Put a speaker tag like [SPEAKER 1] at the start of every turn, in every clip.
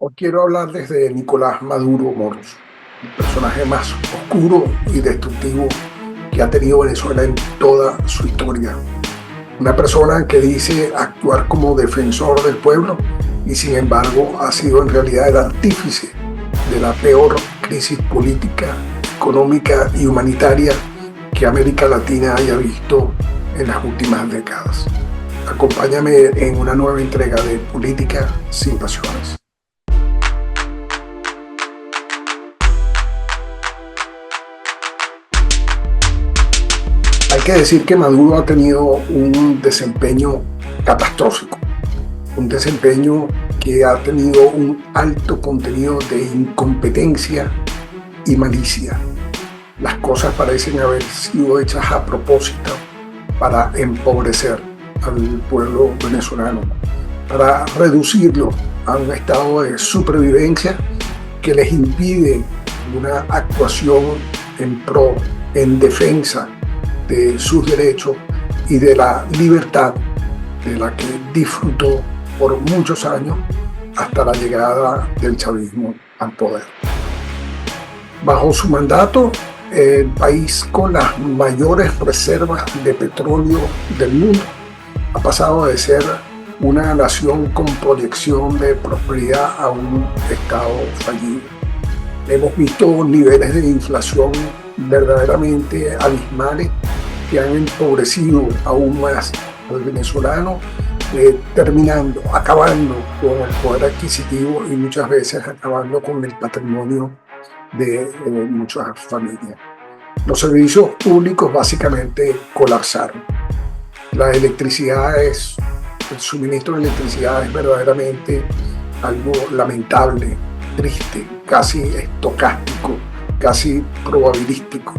[SPEAKER 1] Hoy quiero hablarles de Nicolás Maduro Moros, el personaje más oscuro y destructivo que ha tenido Venezuela en toda su historia. Una persona que dice actuar como defensor del pueblo y sin embargo ha sido en realidad el artífice de la peor crisis política, económica y humanitaria que América Latina haya visto en las últimas décadas. Acompáñame en una nueva entrega de Política sin Pasiones. Hay que decir que Maduro ha tenido un desempeño catastrófico, un desempeño que ha tenido un alto contenido de incompetencia y malicia. Las cosas parecen haber sido hechas a propósito para empobrecer al pueblo venezolano, para reducirlo a un estado de supervivencia que les impide una actuación en pro, en defensa de sus derechos y de la libertad de la que disfrutó por muchos años hasta la llegada del chavismo al poder. Bajo su mandato, el país con las mayores reservas de petróleo del mundo ha pasado de ser una nación con proyección de prosperidad a un estado fallido. Hemos visto niveles de inflación verdaderamente abismales que han empobrecido aún más al venezolano, acabando con el poder adquisitivo y muchas veces acabando con el patrimonio de muchas familias. Los servicios públicos básicamente colapsaron. El suministro de electricidad es verdaderamente algo lamentable, triste, casi estocástico, casi probabilístico.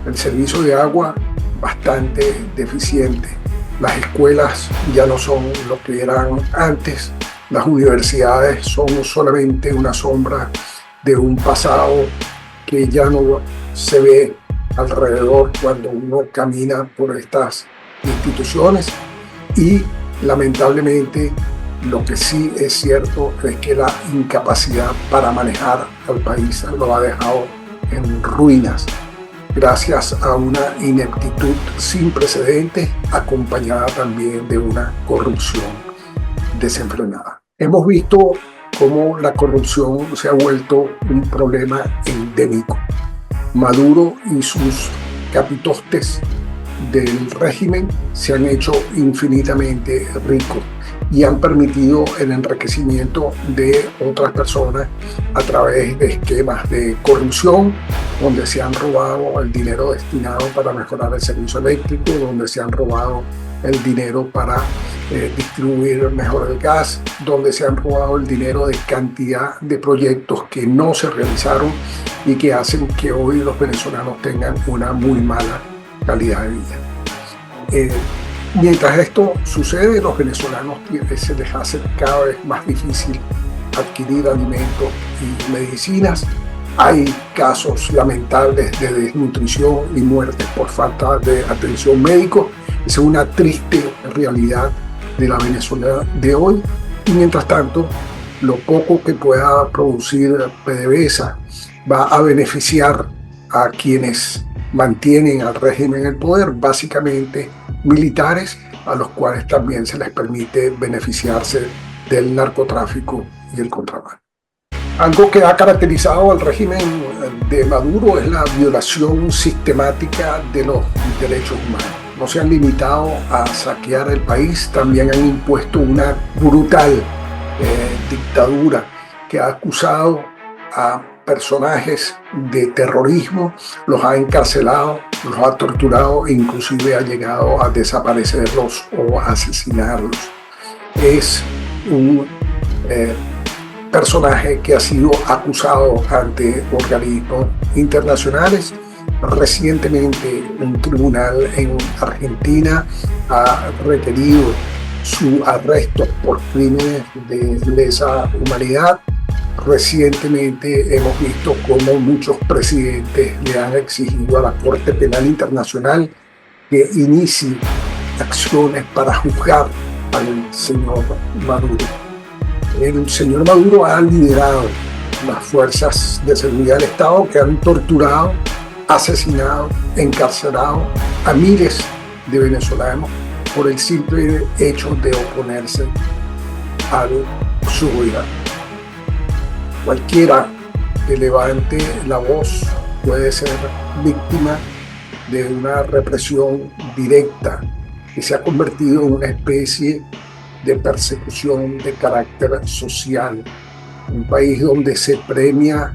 [SPEAKER 1] El servicio de agua bastante deficiente. Las escuelas ya no son lo que eran antes. Las universidades son solamente una sombra de un pasado que ya no se ve alrededor cuando uno camina por estas instituciones. Y lamentablemente lo que sí es cierto es que la incapacidad para manejar al país lo ha dejado en ruinas, gracias a una ineptitud sin precedentes, acompañada también de una corrupción desenfrenada. Hemos visto cómo la corrupción se ha vuelto un problema endémico. Maduro y sus capitostes del régimen se han hecho infinitamente ricos y han permitido el enriquecimiento de otras personas a través de esquemas de corrupción, donde se han robado el dinero destinado para mejorar el servicio eléctrico, donde se han robado el dinero para distribuir mejor el gas, donde se han robado el dinero de cantidad de proyectos que no se realizaron y que hacen que hoy los venezolanos tengan una muy mala calidad de vida. Mientras esto sucede, los venezolanos se les hace cada vez más difícil adquirir alimentos y medicinas. Hay casos lamentables de desnutrición y muertes por falta de atención médica. Es una triste realidad de la Venezuela de hoy. Y mientras tanto, lo poco que pueda producir PDVSA va a beneficiar a quienes mantienen al régimen en el poder, básicamente militares, a los cuales también se les permite beneficiarse del narcotráfico y el contrabando. Algo que ha caracterizado al régimen de Maduro es la violación sistemática de los derechos humanos. No se han limitado a saquear el país, también han impuesto una brutal dictadura que ha acusado a personajes de terrorismo, los ha encarcelado, los ha torturado e inclusive ha llegado a desaparecerlos o a asesinarlos. Es un personaje que ha sido acusado ante organismos internacionales. Recientemente un tribunal en Argentina ha requerido su arresto por crímenes de lesa humanidad. Recientemente hemos visto cómo muchos presidentes le han exigido a la Corte Penal Internacional que inicie acciones para juzgar al señor Maduro. El señor Maduro ha liderado las fuerzas de seguridad del Estado que han torturado, asesinado, encarcelado a miles de venezolanos por el simple hecho de oponerse a su gobierno. Cualquiera que levante la voz puede ser víctima de una represión directa que se ha convertido en una especie de persecución de carácter social. Un país donde se premia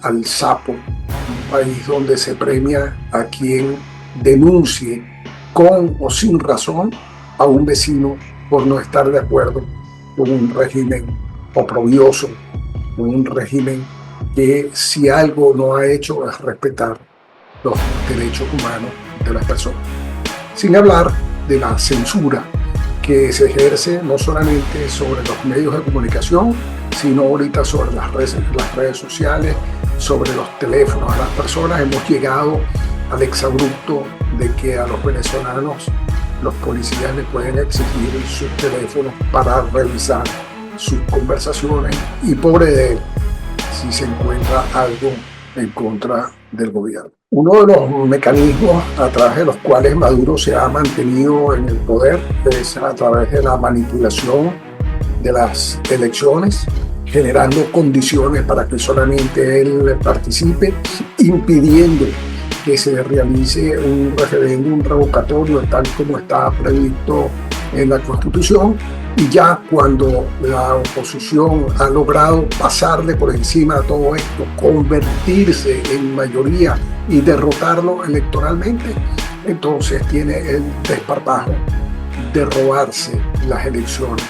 [SPEAKER 1] al sapo, un país donde se premia a quien denuncie con o sin razón a un vecino por no estar de acuerdo con un régimen oprobioso, con un régimen que si algo no ha hecho es respetar los derechos humanos de las personas. Sin hablar de la censura que se ejerce no solamente sobre los medios de comunicación, sino ahorita sobre las redes sociales, sobre los teléfonos de las personas. Hemos llegado al exabrupto de que a los venezolanos los policías les pueden exigir sus teléfonos para revisar sus conversaciones, y pobre de él si se encuentra algo en contra del gobierno. Uno de los mecanismos a través de los cuales Maduro se ha mantenido en el poder es a través de la manipulación de las elecciones, generando condiciones para que solamente él participe, impidiendo que se realice un referéndum revocatorio tal como está previsto en la Constitución. Y ya cuando la oposición ha logrado pasarle por encima a todo esto, convertirse en mayoría y derrotarlo electoralmente, entonces tiene el desparpajo de robarse las elecciones,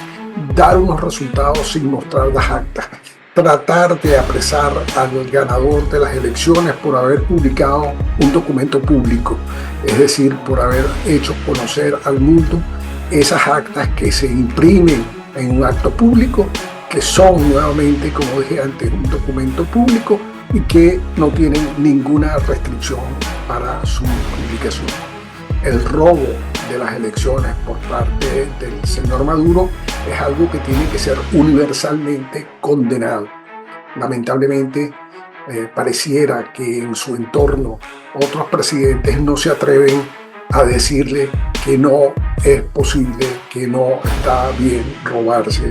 [SPEAKER 1] dar unos resultados sin mostrar las actas, tratar de apresar al ganador de las elecciones por haber publicado un documento público, es decir, por haber hecho conocer al mundo esas actas que se imprimen en un acto público, que son nuevamente, como dije antes, un documento público y que no tienen ninguna restricción para su publicación. El robo de las elecciones por parte del señor Maduro es algo que tiene que ser universalmente condenado. Lamentablemente, pareciera que en su entorno otros presidentes no se atreven a decirle que no es posible, que no está bien robarse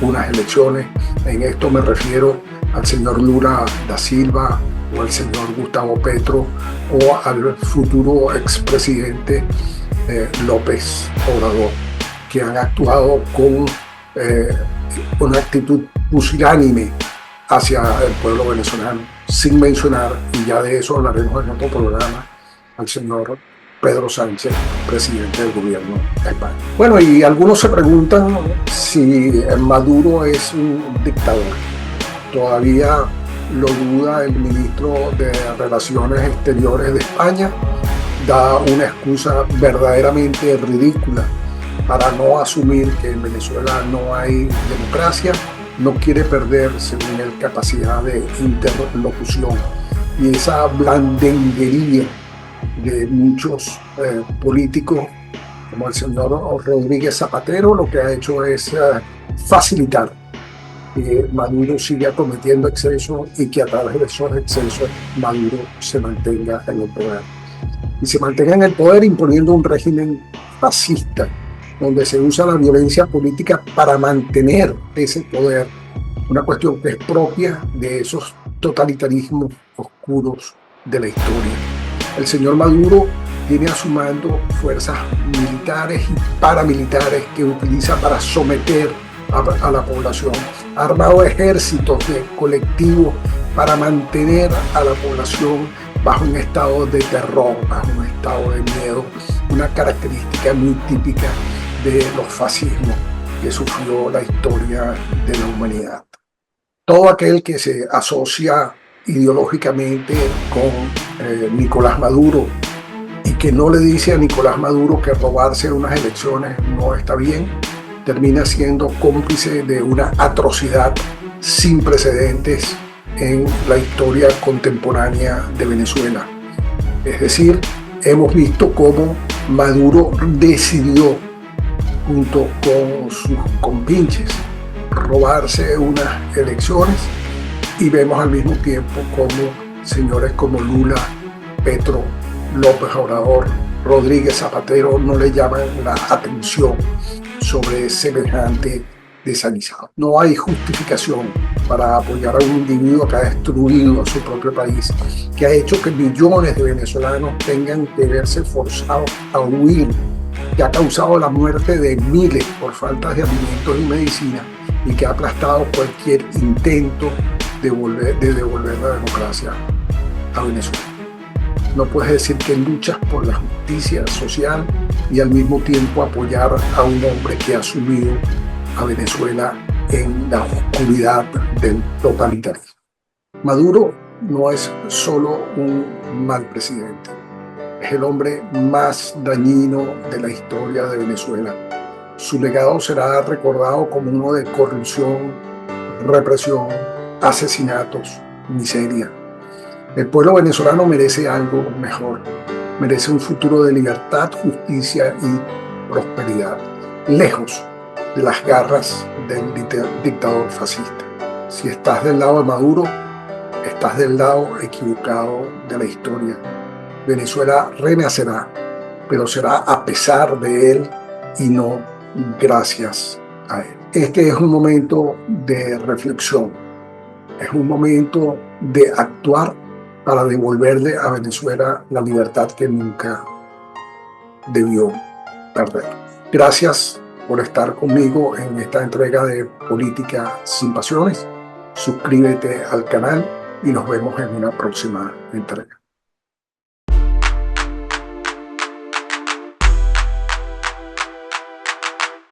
[SPEAKER 1] unas elecciones. En esto me refiero al señor Lula da Silva o al señor Gustavo Petro o al futuro expresidente López Obrador, que han actuado con una actitud pusilánime hacia el pueblo venezolano, sin mencionar, y ya de eso hablaremos en otro programa, al señor Pedro Sánchez, presidente del gobierno de España. Bueno, y algunos se preguntan si Maduro es un dictador. Todavía lo duda el ministro de Relaciones Exteriores de España. Da una excusa verdaderamente ridícula para no asumir que en Venezuela no hay democracia. No quiere perder, según él, capacidad de interlocución. Y esa blandenguería de muchos políticos, como el señor Rodríguez Zapatero, lo que ha hecho es facilitar que Maduro siga cometiendo excesos y que a través de esos excesos Maduro se mantenga en el poder. Y se mantenga en el poder imponiendo un régimen fascista, donde se usa la violencia política para mantener ese poder, una cuestión que es propia de esos totalitarismos oscuros de la historia. El señor Maduro tiene a su mando fuerzas militares y paramilitares que utiliza para someter a la población. Ha armado ejércitos de colectivos para mantener a la población bajo un estado de terror, bajo un estado de miedo, una característica muy típica de los fascismos que sufrió la historia de la humanidad. Todo aquel que se asocia ideológicamente con Nicolás Maduro y que no le dice a Nicolás Maduro que robarse unas elecciones no está bien, termina siendo cómplice de una atrocidad sin precedentes en la historia contemporánea de Venezuela. Es decir, hemos visto cómo Maduro decidió, junto con sus compinches, robarse unas elecciones, y vemos al mismo tiempo como señores como Lula, Petro, López Obrador, Rodríguez Zapatero no le llaman la atención sobre semejante desaguisado. No hay justificación para apoyar a un individuo que ha destruido a su propio país, que ha hecho que millones de venezolanos tengan que verse forzados a huir, que ha causado la muerte de miles por falta de alimentos y medicina, y que ha aplastado cualquier intento de devolver la democracia a Venezuela. No puedes decir que luchas por la justicia social y al mismo tiempo apoyar a un hombre que ha sumido a Venezuela en la oscuridad del totalitarismo. Maduro no es solo un mal presidente, es el hombre más dañino de la historia de Venezuela. Su legado será recordado como uno de corrupción, represión, asesinatos, miseria. El pueblo venezolano merece algo mejor, merece un futuro de libertad, justicia y prosperidad, lejos de las garras del dictador fascista. Si estás del lado de Maduro, estás del lado equivocado de la historia. Venezuela renacerá, pero será a pesar de él y no gracias a él. Este es un momento de reflexión, es un momento de actuar para devolverle a Venezuela la libertad que nunca debió perder. Gracias por estar conmigo en esta entrega de Política sin Pasiones. Suscríbete al canal y nos vemos en una próxima entrega.